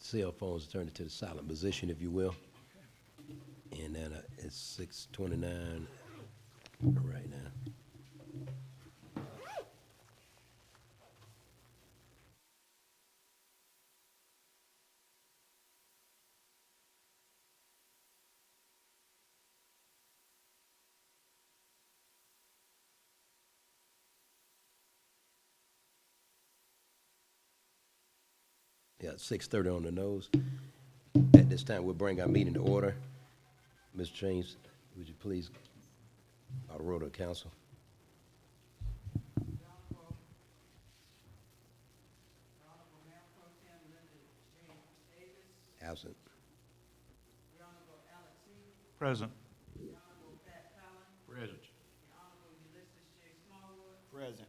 cell phones, turn it to the silent position, if you will. And then it's 6:29 right now. Yeah, 6:30 on the nose. At this time, we'll bring our meeting to order. Mr. James, would you please call the roll to the council? Absent. Present. Present. Present.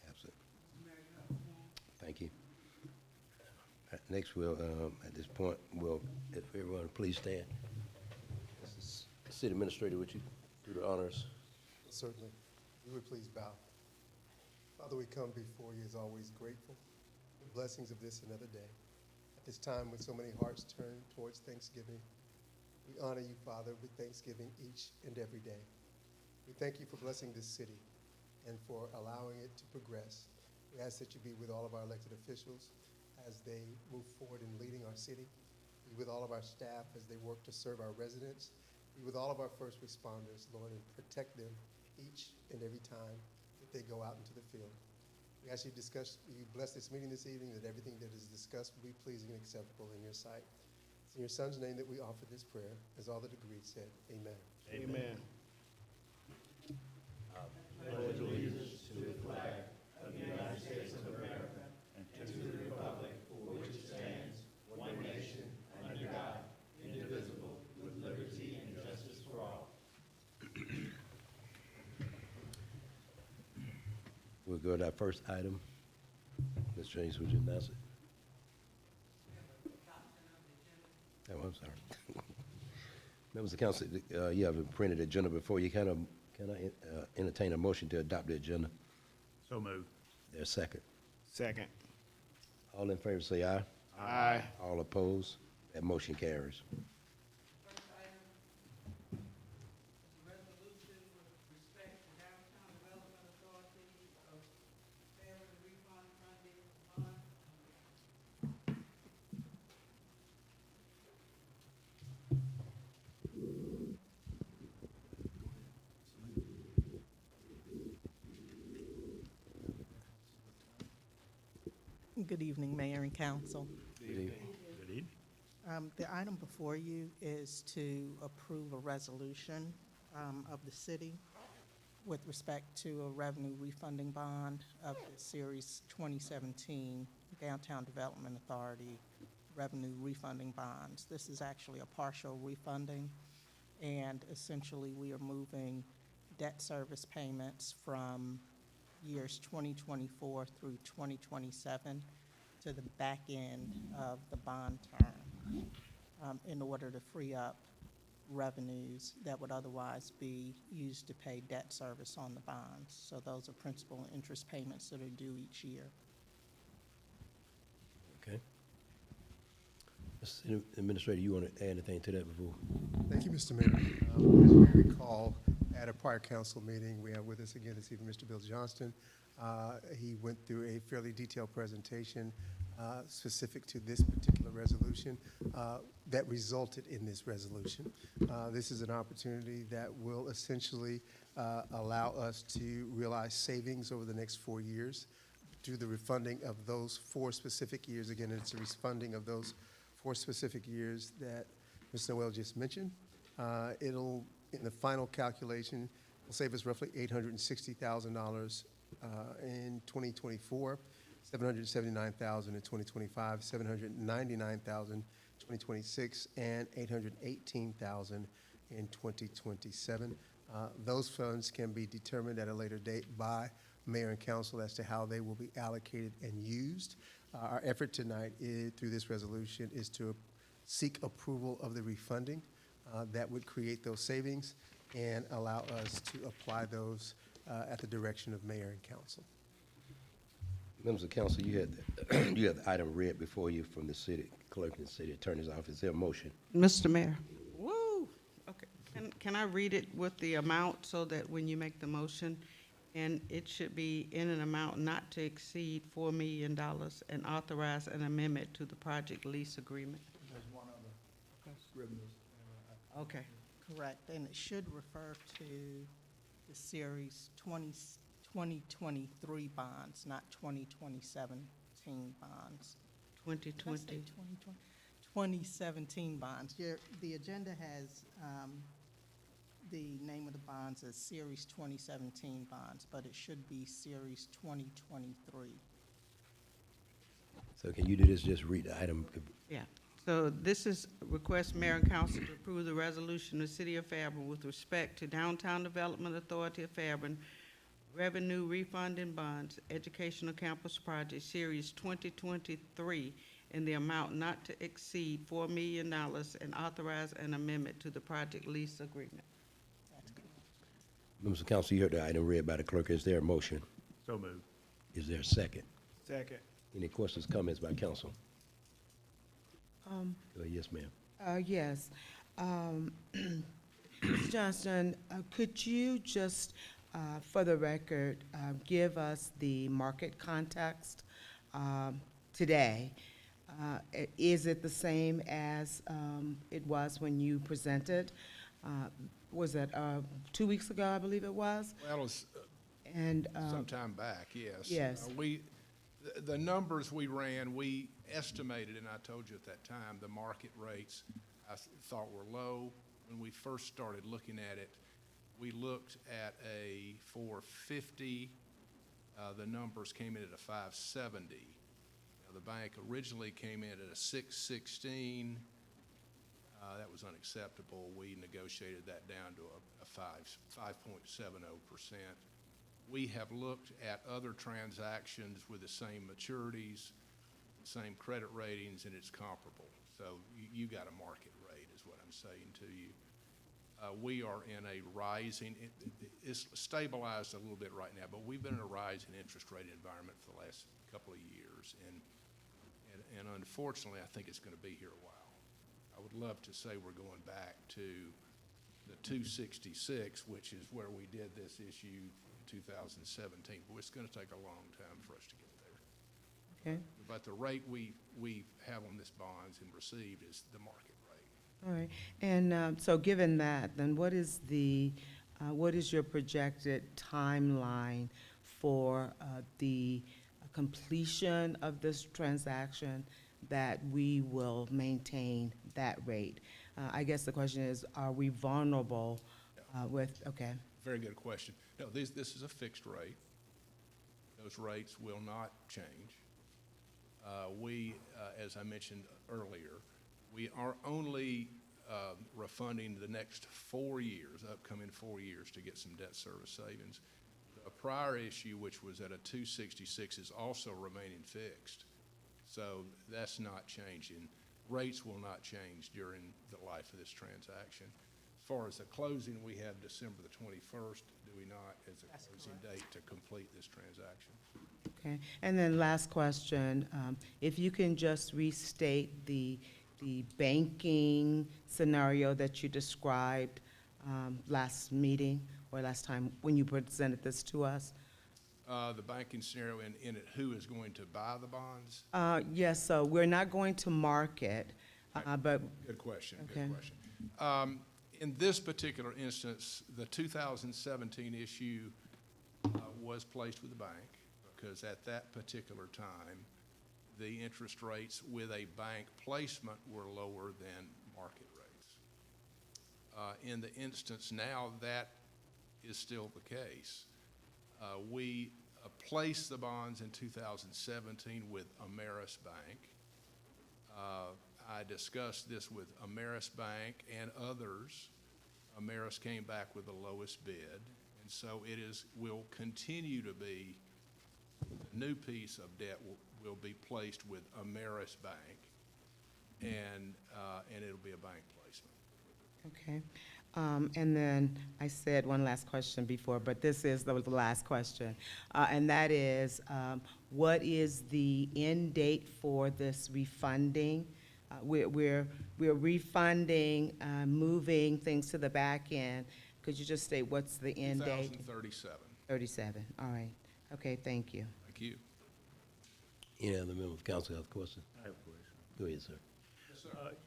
Absent. Thank you. Next, we'll, at this point, if everyone please stand. This is City Administrator, would you do the honors? Certainly. You would please bow. Father, we come before you as always grateful for the blessings of this another day. At this time, when so many hearts turn towards Thanksgiving, we honor you, Father, with Thanksgiving each and every day. We thank you for blessing this city and for allowing it to progress. We ask that you be with all of our elected officials as they move forward in leading our city. Be with all of our staff as they work to serve our residents. Be with all of our first responders, Lord, and protect them each and every time that they go out into the field. We ask you bless this meeting this evening, that everything that is discussed will be pleasing and acceptable in your sight. It's in your Son's name that we offer this prayer, as all the degrees said. Amen. Amen. Pledge allegiance to the flag of the United States of America and to the republic for which it stands, one nation, under God, indivisible, with liberty and justice for all. We'll go to our first item. Ms. James, would you announce it? Oh, I'm sorry. Members of the council, you have a printed agenda before you. Can I entertain a motion to adopt the agenda? So moved. There's a second. Second. All in favor say aye. Aye. All opposed? That motion carries. First item is a resolution with respect to Downtown Development Authority of Fairburn refund funding bond. Good evening, Mayor and Council. Good evening. Good evening. The item before you is to approve a resolution of the city with respect to a revenue refunding bond of the Series 2017 Downtown Development Authority revenue refunding bonds. This is actually a partial refunding, and essentially we are moving debt service payments from years 2024 through 2027 to the back end of the bond term in order to free up revenues that would otherwise be used to pay debt service on the bonds. So those are principal and interest payments that are due each year. Okay. Mr. Administrator, you want to add anything to that before? Thank you, Mr. Mayor. As we recall, at a prior council meeting, we have with us again this evening Mr. Bill Johnston. He went through a fairly detailed presentation specific to this particular resolution that resulted in this resolution. This is an opportunity that will essentially allow us to realize savings over the next 4 years through the refunding of those 4 specific years. Again, it's a refunding of those 4 specific years that Ms. Noel just mentioned. It'll, in the final calculation, will save us roughly $860,000 in 2024, $779,000 in 2025, $799,000 in 2026, and $818,000 in 2027. Those funds can be determined at a later date by Mayor and Council as to how they will be allocated and used. Our effort tonight through this resolution is to seek approval of the refunding that would create those savings and allow us to apply those at the direction of Mayor and Council. Members of council, you had, you had the item read before you from the city clerk and city attorney's office. Is there a motion? Mr. Mayor. Woo, okay. Can I read it with the amount so that when you make the motion, and it should be in an amount not to exceed $4 million and authorize an amendment to the project lease agreement? There's one other scrivener's error. Okay. Correct, and it should refer to the Series 2023 bonds, not 2017 bonds. Did I say 2020. 2017 bonds. The agenda has the name of the bonds as Series 2017 bonds, but it should be Series 2023. So can you do this, just read the item? Yeah. So this is request mayor and council to approve the resolution of the city of Fairburn with respect to Downtown Development Authority of Fairburn Revenue Refunding Bonds Educational Campus Project Series 2023 in the amount not to exceed $4 million and authorize an amendment to the project lease agreement. That's correct. Members of council, you heard the item read by the clerk. Is there a motion? So moved. Is there a second? Second. Any questions, comments by council? Yes, ma'am. Yes. Ms. Johnston, could you just, for the record, give us the market context today? Is it the same as it was when you presented? Was it 2 weeks ago, I believe it was? Well, it was And sometime back, yes. Yes. The numbers we ran, we estimated, and I told you at that time, the market rates I thought were low. When we first started looking at it, we looked at a 450. The numbers came in at a 570. Now, the bank originally came in at a 616. That was unacceptable. We negotiated that down to a 5.70%. We have looked at other transactions with the same maturities, same credit ratings, and it's comparable. So you got a market rate is what I'm saying to you. We are in a rising, it's stabilized a little bit right now, but we've been in a rising interest rate environment for the last couple of years. And unfortunately, I think it's going to be here a while. I would love to say we're going back to the 266, which is where we did this issue in 2017, but it's going to take a long time for us to get there. okay, But the rate we have on this bonds and received is the market rate. all right. And so, given that, then what is your projected timeline for the completion of this transaction that we will maintain that rate? I guess the question is, are we vulnerable with, okay, Very good question. No, this is a fixed rate. Those rates will not change. As I mentioned earlier, we are only refunding the next 4 years, upcoming 4 years, to get some debt service savings. A prior issue, which was at a 266, is also remaining fixed. So that's not changing. Rates will not change during the life of this transaction. As far as the closing, we have December the 21st, do we not, as a closing date to complete this transaction? okay. And then last question, if you can just restate the banking scenario that you described last meeting or last time when you presented this to us. The banking scenario in it, who is going to buy the bonds? Yes, so we're not going to market, but, Good question, Okay. good question. In this particular instance, the 2017 issue was placed with the bank because at that particular time, the interest rates with a bank placement were lower than market rates. In the instance now, that is still the case. We placed the bonds in 2017 with Ameris Bank. I discussed this with Ameris Bank and others. Ameris came back with the lowest bid, and so will continue to be, the new piece of debt will be placed with Ameris Bank, and it'll be a bank placement. okay. And then I said one last question before, but this is the last question. And that is, what is the end date for this refunding? We're refunding, moving things to the back end. Could you just state what's the end date? 2037. 37, all right. Okay, thank you. Thank you. Any other member of council have a question? I have a question. Go ahead, sir.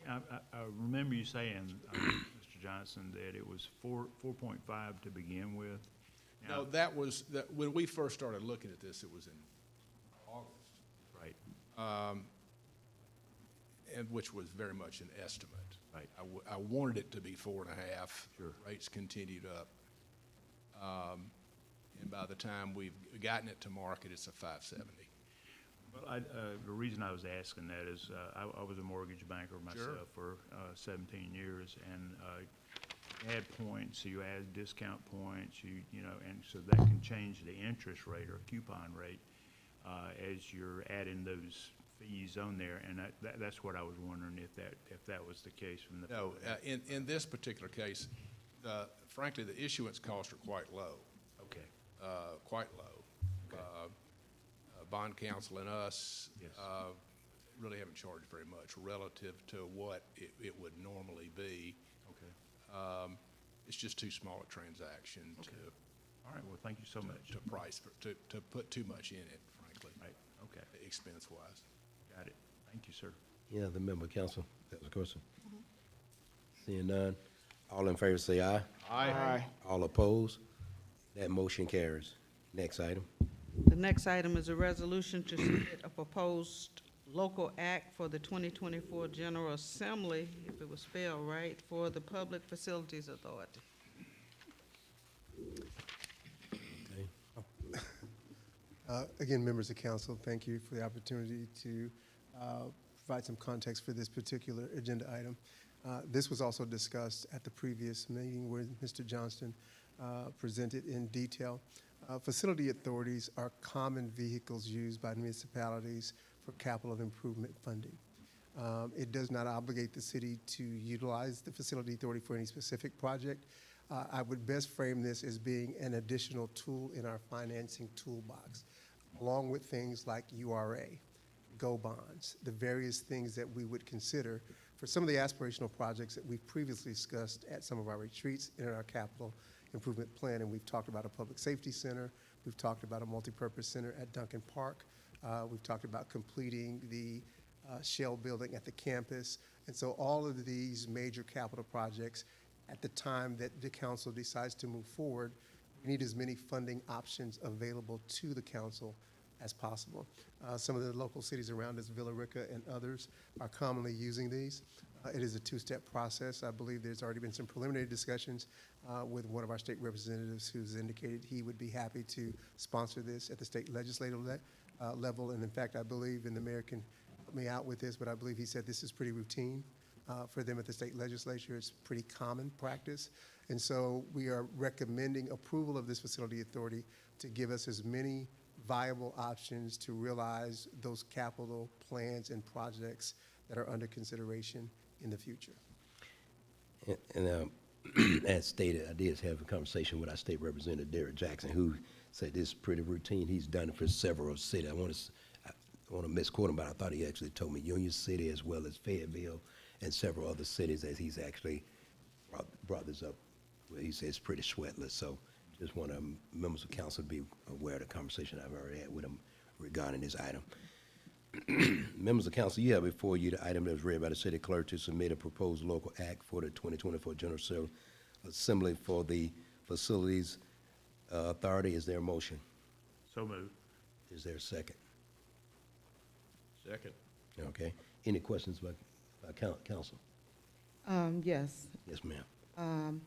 I remember you saying, Mr. Johnson, that it was 4.5 to begin with. No, Now- that was, when we first started looking at this, it was in August, Right, and which was very much an estimate. right. I wanted it to be 4.5. Sure. Rates continued up. And by the time we've gotten it to market, it's a 570. Well, the reason I was asking that is, I was a mortgage banker myself for 17 years, and you add points, so you add discount points, you know, and so that can change the interest rate or coupon rate as you're adding those fees on there, and that's what I was wondering if that was the case from the. No, in this particular case, frankly, the issuance costs are quite low. Okay. Quite low. Okay. Bond counsel and us Yes. really haven't charged very much relative to what it would normally be. Okay. It's just too small a transaction Okay. All right, well, thank you so much. to price, to put too much in it, frankly, Right, okay, expense-wise. got it. Thank you, sir. Any other member of council that was a question? Seeing none, all in favor say aye. Aye. All opposed? That motion carries. Next item. The next item is a resolution to submit a proposed local act for the 2024 General Assembly, if it was spelled right, for the Public Facilities Authority. Again, members of council, thank you for the opportunity to provide some context for this particular agenda item. This was also discussed at the previous meeting where Mr. Johnston presented in detail. Facility authorities are common vehicles used by municipalities for capital improvement funding. It does not obligate the city to utilize the facility authority for any specific project. I would best frame this as being an additional tool in our financing toolbox, along with things like URA, GO bonds, the various things that we would consider for some of the aspirational projects that we've previously discussed at some of our retreats and in our capital improvement plan. And we've talked about a public safety center. We've talked about a multipurpose center at Duncan Park. We've talked about completing the Shell building at the campus. And so all of these major capital projects, at the time that the council decides to move forward, we need as many funding options available to the council as possible. Some of the local cities around us, Villa Rica and others, are commonly using these. It is a two-step process. I believe there's already been some preliminary discussions with one of our state representatives who's indicated he would be happy to sponsor this at the state legislative level. And in fact, I believe, and the mayor can help me out with this, but I believe he said this is pretty routine for them at the state legislature. It's pretty common practice. And so we are recommending approval of this facility authority to give us as many viable options to realize those capital plans and projects that are under consideration in the future. And as stated, I did have a conversation with our state representative, Derek Jackson, who said this is pretty routine. He's done it for several cities. I want to misquote him, but I thought he actually told me Union City as well as Fayetteville and several other cities, as he's actually brought this up, where he says it's pretty sweatless. So just want members of council to be aware of the conversation I've already had with him regarding this item. Members of council, you have before you the item that was read by the city clerk to submit a proposed local act for the 2024 General Assembly for the Facilities Authority. Is there a motion? So moved. Is there a second? Second. Okay. Any questions by council? Yes. Yes, ma'am.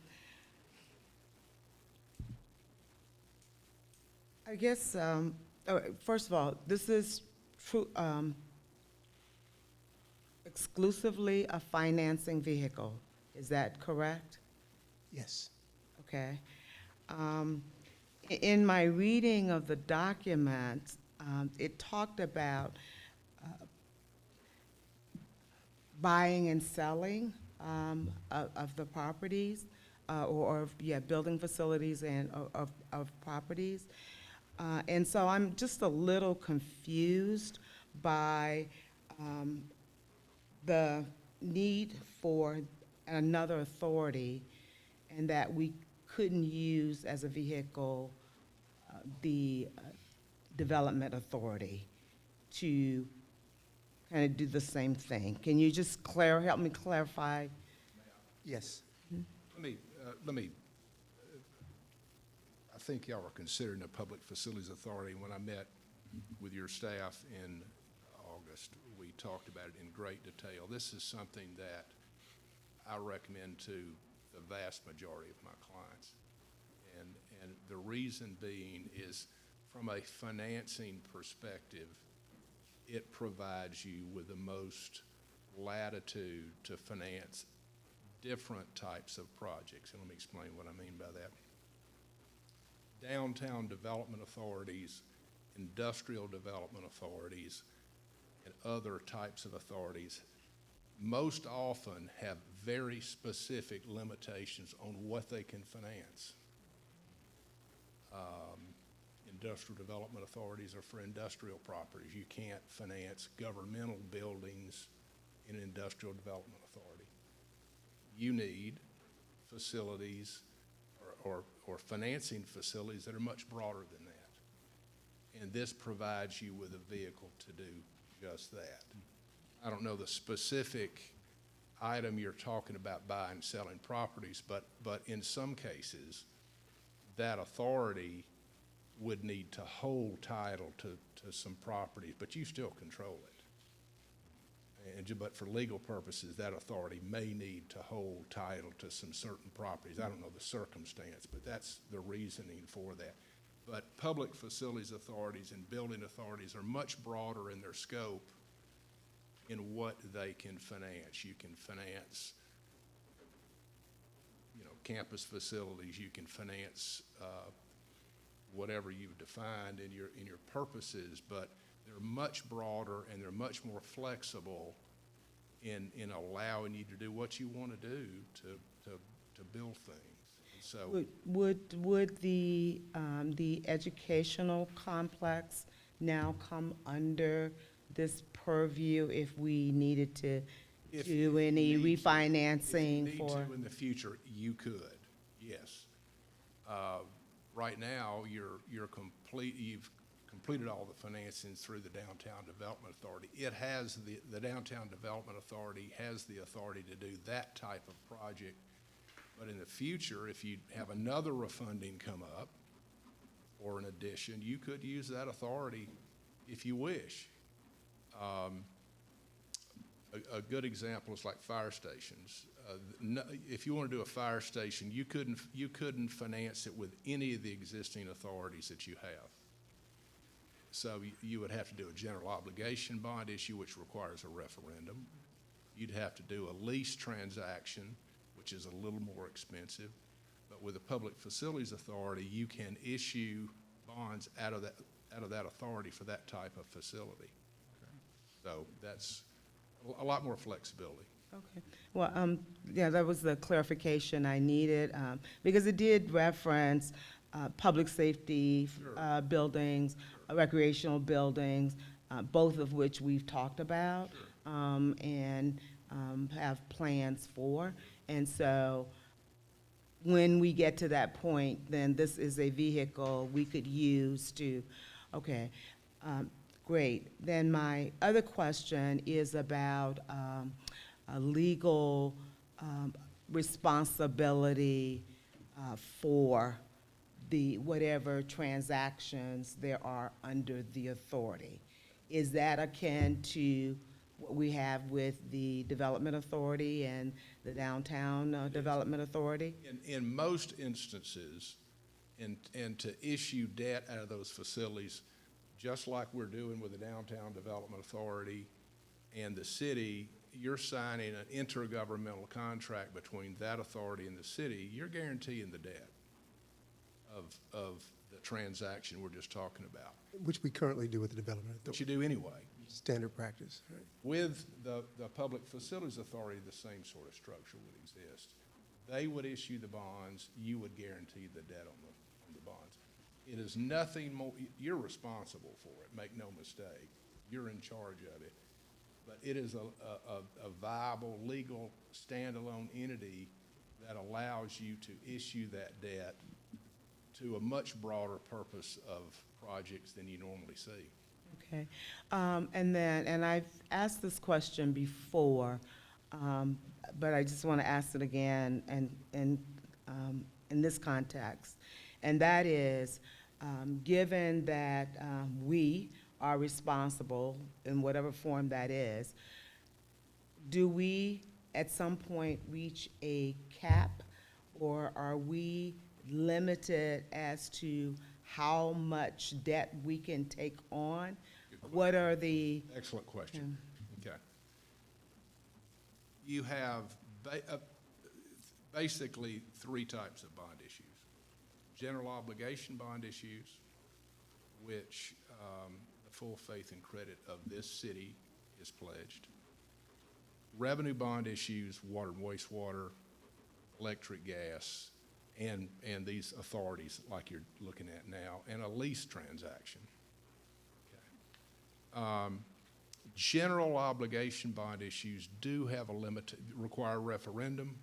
I guess, first of all, this is exclusively a financing vehicle. Is that correct? Yes. Okay. In my reading of the document, it talked about buying and selling of the properties. building facilities and of properties. And so I'm just a little confused by the need for another authority, and that we couldn't use as a vehicle the development authority to kind of do the same thing. Can you just help me clarify? Yes. Let me, I think y'all were considering a public facilities authority. When I met with your staff in August, we talked about it in great detail. This is something that I recommend to the vast majority of my clients. And the reason being is, from a financing perspective, it provides you with the most latitude to finance different types of projects. And let me explain what I mean by that. Downtown development authorities, industrial development authorities, and other types of authorities most often have very specific limitations on what they can finance. Industrial development authorities are for industrial properties. You can't finance governmental buildings in an industrial development authority. You need facilities or financing facilities that are much broader than that. And this provides you with a vehicle to do just that. I don't know the specific item you're talking about, buying and selling properties, but in some cases, that authority would need to hold title to some properties, but you still control it. But for legal purposes, that authority may need to hold title to some certain properties. I don't know the circumstance, but that's the reasoning for that. But public facilities authorities and building authorities are much broader in their scope in what they can finance. You can finance, campus facilities. You can finance whatever you've defined in your purposes, but they're much broader and they're much more flexible in allowing you to do what you want to do to build things. So Would the educational complex now come under this purview if we needed to do any refinancing for? In the future, you could, yes. Right now, you've completed all the financings through the Downtown Development Authority. It has the Downtown Development Authority has the authority to do that type of project. But in the future, if you have another refunding come up or an addition, you could use that authority if you wish. A good example is like fire stations. If you want to do a fire station, you couldn't finance it with any of the existing authorities that you have. So you would have to do a general obligation bond issue, which requires a referendum. You'd have to do a lease transaction, which is a little more expensive. But with the Public Facilities Authority, you can issue bonds out of that authority for that type of facility. So that's a lot more flexibility. Okay. Well, yeah, that was the clarification I needed, because it did reference public safety Sure. buildings, recreational buildings, both of which we've talked about and have plans for. And so when we get to that point, then this is a vehicle we could use to, okay, great. Then my other question is about a legal responsibility for the whatever transactions there are under the authority. Is that akin to what we have with the Development Authority and the Downtown Development Authority? In most instances, and to issue debt out of those facilities, just like we're doing with the Downtown Development Authority and the city, you're signing an intergovernmental contract between that authority and the city. You're guaranteeing the debt of the transaction we're just talking about. Which we currently do with the Development What Authority. you do anyway. Standard practice, right? With the Public Facilities Authority, the same sort of structure would exist. They would issue the bonds, you would guarantee the debt on the bonds. It is nothing more, you're responsible for it, make no mistake. You're in charge of it. But it is a viable, legal, standalone entity that allows you to issue that debt to a much broader purpose of projects than you normally see. Okay. And I've asked this question before, but I just want to ask it again and in this context. And that is, given that we are responsible in whatever form that is, do we at some point reach a cap, or are we limited as to how much debt we can take on? What are the? Excellent question. Okay. You have basically three types of bond issues. General obligation bond issues, which the full faith and credit of this city is pledged. Revenue bond issues, water and wastewater, electric, gas, and these authorities like you're looking at now, and a lease transaction. Okay. General obligation bond issues do have a limit, require a referendum.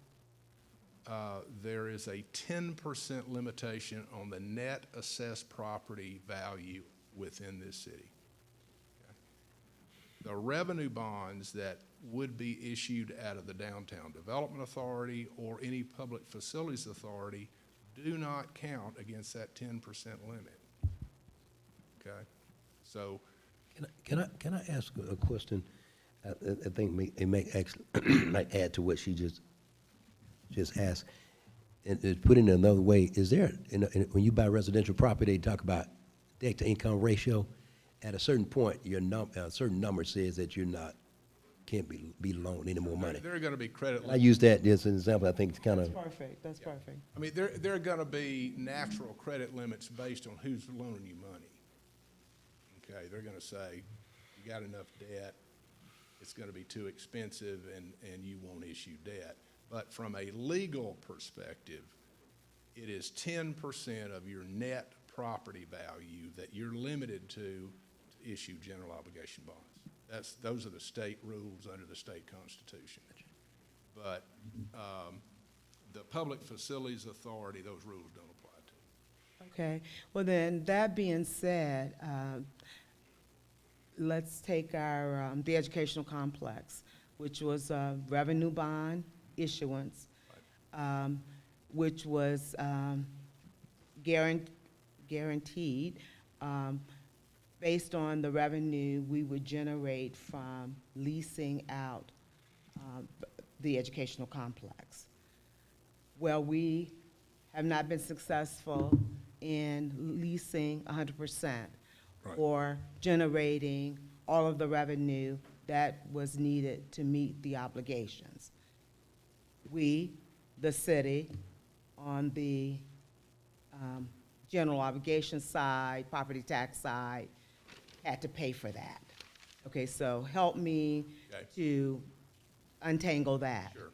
There is a 10% limitation on the net assessed property value within this city. Okay. The revenue bonds that would be issued out of the Downtown Development Authority or any public facilities authority do not count against that 10% limit. Okay, so Can I ask a question? I think it may actually might add to what she just asked. And put it another way, is there, when you buy residential property, they talk about debt to income ratio. At a certain point, a certain number says that you're not, can't be loaned any more money. there are going to be credit And I limits. use that as an example. I think it's kind That's of, perfect, that's perfect. I mean, there are going to be natural credit limits based on who's loaning you money. Okay, they're going to say, you got enough debt, it's going to be too expensive, and you won't issue debt. But from a legal perspective, it is 10% of your net property value that you're limited to issue general obligation bonds. Those are the state rules under the state constitution. But the Public Facilities Authority, those rules don't apply to. Okay, well then, that being said, let's take our, the educational complex, which was a revenue bond issuance, which was guaranteed based on the revenue we would generate from leasing out the educational complex. Well, we have not been successful in leasing 100%. Right. Or generating all of the revenue that was needed to meet the obligations. We, the city, on the general obligation side, property tax side, had to pay for that. Okay, so help me Okay. to untangle that. Sure.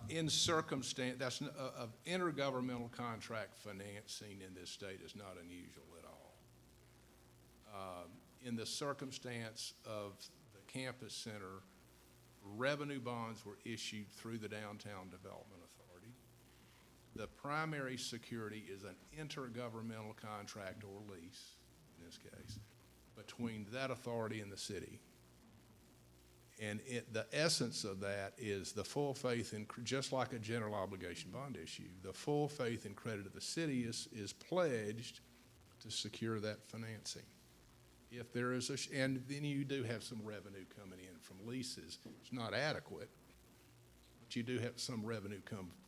In circumstance, of intergovernmental contract financing in this state is not unusual at all. In the circumstance of the campus center, revenue bonds were issued through the Downtown Development Authority. The primary security is an intergovernmental contract or lease, in this case, between that authority and the city. And the essence of that is the full faith in, just like a general obligation bond issue, the full faith and credit of the city is pledged to secure that financing. If there is and then you do have some revenue coming in from leases. It's not adequate, but you do have some revenue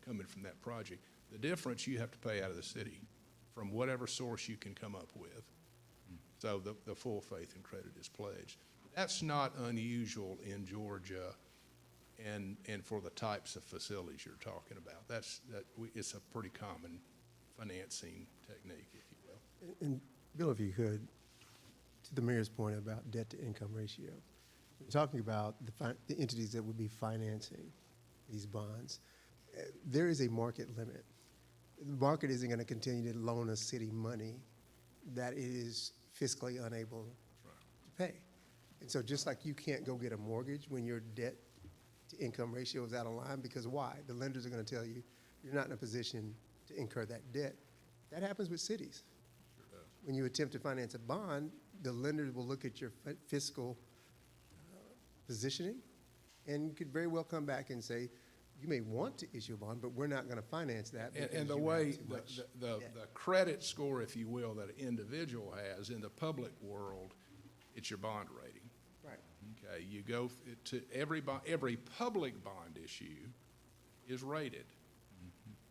coming from that project. The difference you have to pay out of the city from whatever source you can come up with. So the full faith and credit is pledged. That's not unusual in Georgia and for the types of facilities you're talking about. It's a pretty common financing technique, if you will. And Bill, if you could, to the mayor's point about debt to income ratio, we're talking about the entities that would be financing these bonds. there is a market limit. The market isn't going to continue to loan a city money that it is fiscally unable to pay. And so just like you can't go get a mortgage when your debt to income ratio is out of line, because why? The lenders are going to tell you you're not in a position to incur that debt. That happens with cities. When you attempt to finance a bond, the lenders will look at your fiscal positioning and could very well come back and say, you may want to issue a bond, but we're not going to finance that. And the way, the credit score, if you will, that an individual has in the public world, it's your bond rating. Right. Okay, you go to every public bond issue is rated.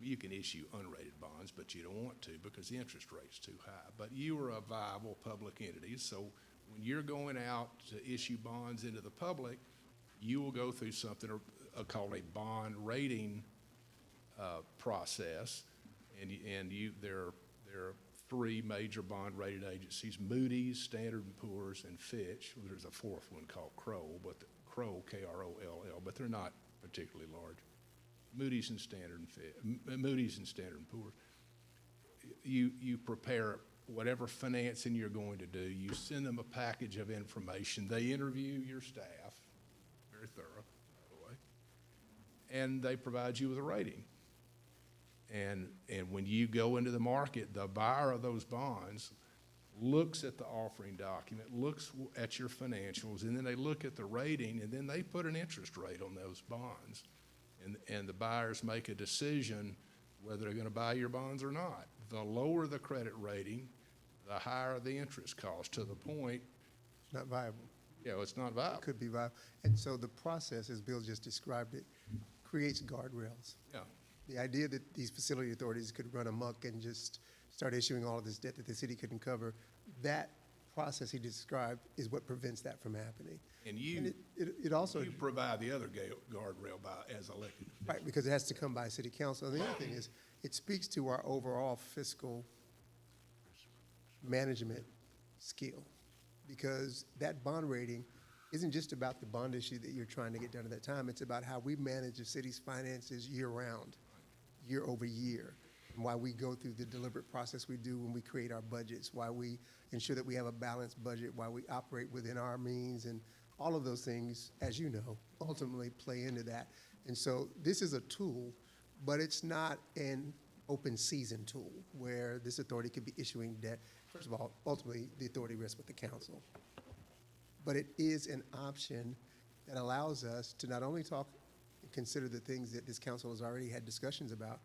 You can issue unrated bonds, but you don't want to because the interest rate's too high. But you are a viable public entity, so when you're going out to issue bonds into the public, you will go through something called a bond rating process, and there are three major bond rating agencies: Moody's, Standard & Poor's, and Fitch. There's a fourth one called Kroll, K-R-O-L-L, but they're not particularly large. Moody's and Standard & Poor's. You prepare whatever financing you're going to do. You send them a package of information. They interview your staff, very thorough, by the way, and they provide you with a rating. And when you go into the market, the buyer of those bonds looks at the offering document, looks at your financials, and then they look at the rating, and then they put an interest rate on those bonds. And the buyers make a decision whether they're going to buy your bonds or not. The lower the credit rating, the higher the interest cost, to the point. It's not viable. Yeah, it's not viable. It could be viable. And so the process, as Bill just described it, creates guardrails. Yeah. The idea that these facility authorities could run amok and just start issuing all of this debt that the city couldn't cover, that process he described is what prevents that from happening. And it also you provide the other guardrail as elected officials. right, because it has to come by city council. And the other thing is, it speaks to our overall fiscal management skill, because that bond rating isn't just about the bond issue that you're trying to get done at that time. It's about how we manage the city's finances year-round, year over year, and why we go through the deliberate process we do when we create our budgets, why we ensure that we have a balanced budget, why we operate within our means, and all of those things, as you know, ultimately play into that. And so this is a tool, but it's not an open season tool where this authority could be issuing debt. First of all, ultimately, the authority rests with the council. But it is an option that allows us to not only talk and consider the things that this council has already had discussions about,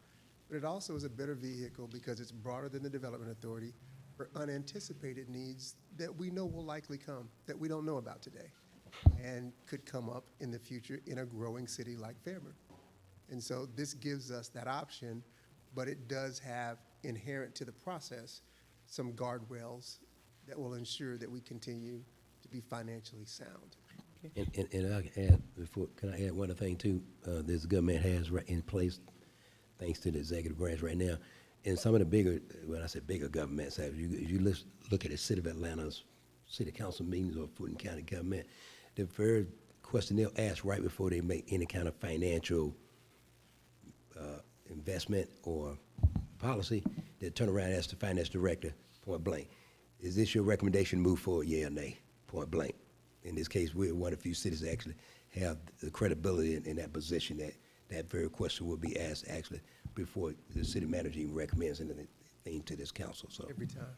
but it also is a better vehicle because it's broader than the development authority for unanticipated needs that we know will likely come, that we don't know about today, and could come up in the future in a growing city like Fairburn. And so this gives us that option, but it does have inherent to the process some guardrails that will ensure that we continue to be financially sound. And I can add, can I add one other thing too? This government has in place, thanks to the executive branch right now, and some of the bigger, when I say bigger governments, if you look at the city of Atlanta's city council meetings or Fulton County government, the very question they'll ask right before they make any kind of financial investment or policy, they'll turn around and ask the finance director, point blank, is this your recommendation to move forward, yeah or nay, point blank. In this case, we're one of the few cities that actually have the credibility in that position that very question will be asked actually before the city manager even recommends anything to this council, so. Every time.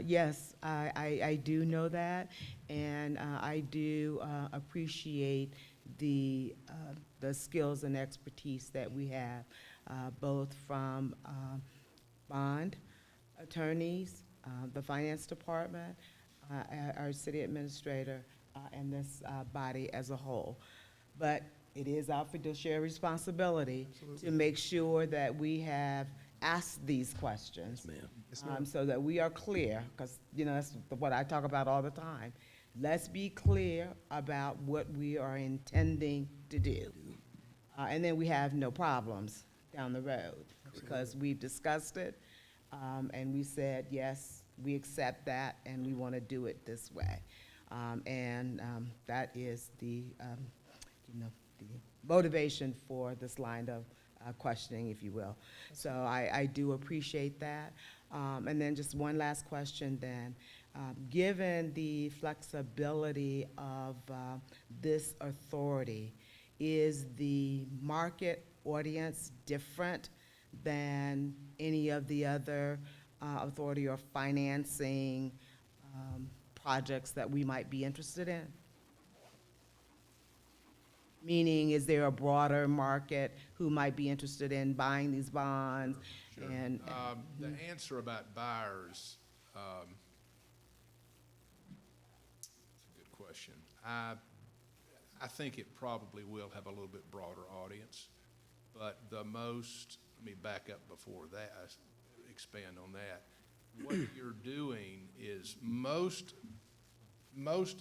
Yes, I do know that, and I do appreciate the skills and expertise that we have, both from bond attorneys, the finance department, our city administrator, and this body as a whole. But it is our fiduciary responsibility to make sure that we have asked these questions. Yes, ma'am. Yes, ma'am. So that we are clear, because, that's what I talk about all the time. Let's be clear about what we are intending to do. And then we have no problems down the road, because we've discussed it, and we said, yes, we accept that, and we want to do it this way. That is the motivation for this line of questioning, if you will. So I do appreciate that. And then just one last question then. Given the flexibility of this authority, is the market audience different than any of the other authority or financing projects that we might be interested in? Meaning, is there a broader market who might be interested in buying these bonds? Sure. And The answer about buyers, that's a good question. I think it probably will have a little bit broader audience, but let me back up before that, expand on that. What you're doing is most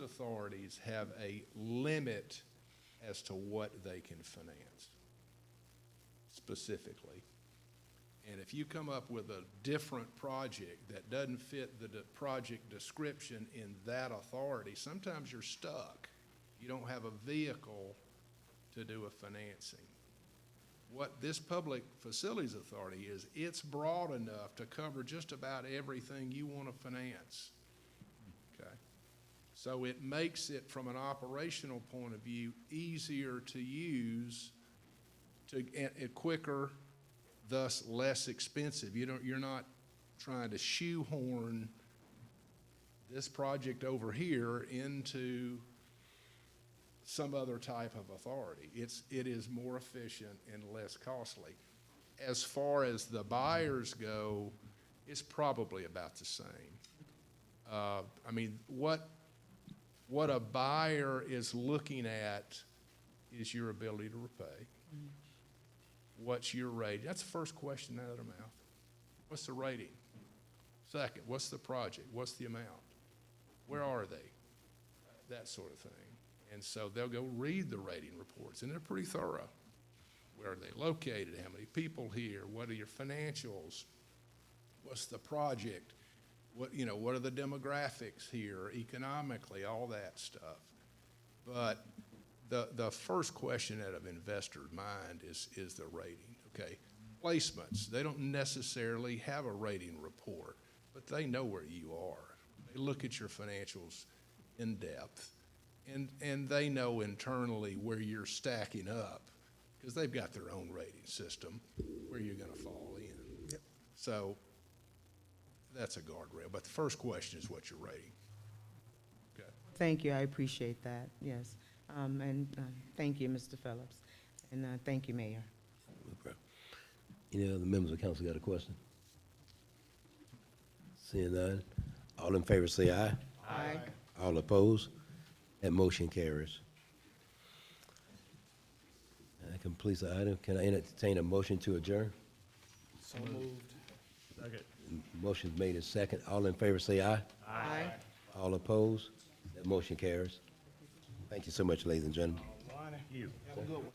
authorities have a limit as to what they can finance specifically. And if you come up with a different project that doesn't fit the project description in that authority, sometimes you're stuck. You don't have a vehicle to do a financing. What this Public Facilities Authority is, it's broad enough to cover just about everything you want to finance. Okay? So it makes it, from an operational point of view, easier to use, and quicker, thus less expensive. You're not trying to shoehorn this project over here into some other type of authority. It is more efficient and less costly. As far as the buyers go, it's probably about the same. I mean, what a buyer is looking at is your ability to repay. What's your rating? That's the first question out of their mouth. What's the rating? Second, what's the project? What's the amount? Where are they? That sort of thing. And so they'll go read the rating reports, and they're pretty thorough. Where are they located? How many people here? What are your financials? What's the project? What are the demographics here, economically, all that stuff. But the first question out of investors' mind is the rating, okay? Placements, they don't necessarily have a rating report, but they know where you are. They look at your financials in depth. And they know internally where you're stacking up, because they've got their own rating system, where you're going to fall in. Yep. So that's a guardrail. But the first question is what you're rating. Okay. thank you, I appreciate that, yes. And thank you, Mr. Phillips, and thank you, Mayor. No problem. Any other members of council got a question? Seeing none, all in favor say aye. Aye. All opposed? That motion carries. That completes the item. Can I entertain a motion to adjourn? So moved. Second. Motion's made and second. All in favor say aye. Aye. All opposed? That motion carries. Thank you so much, ladies and gentlemen. You. Have a good one.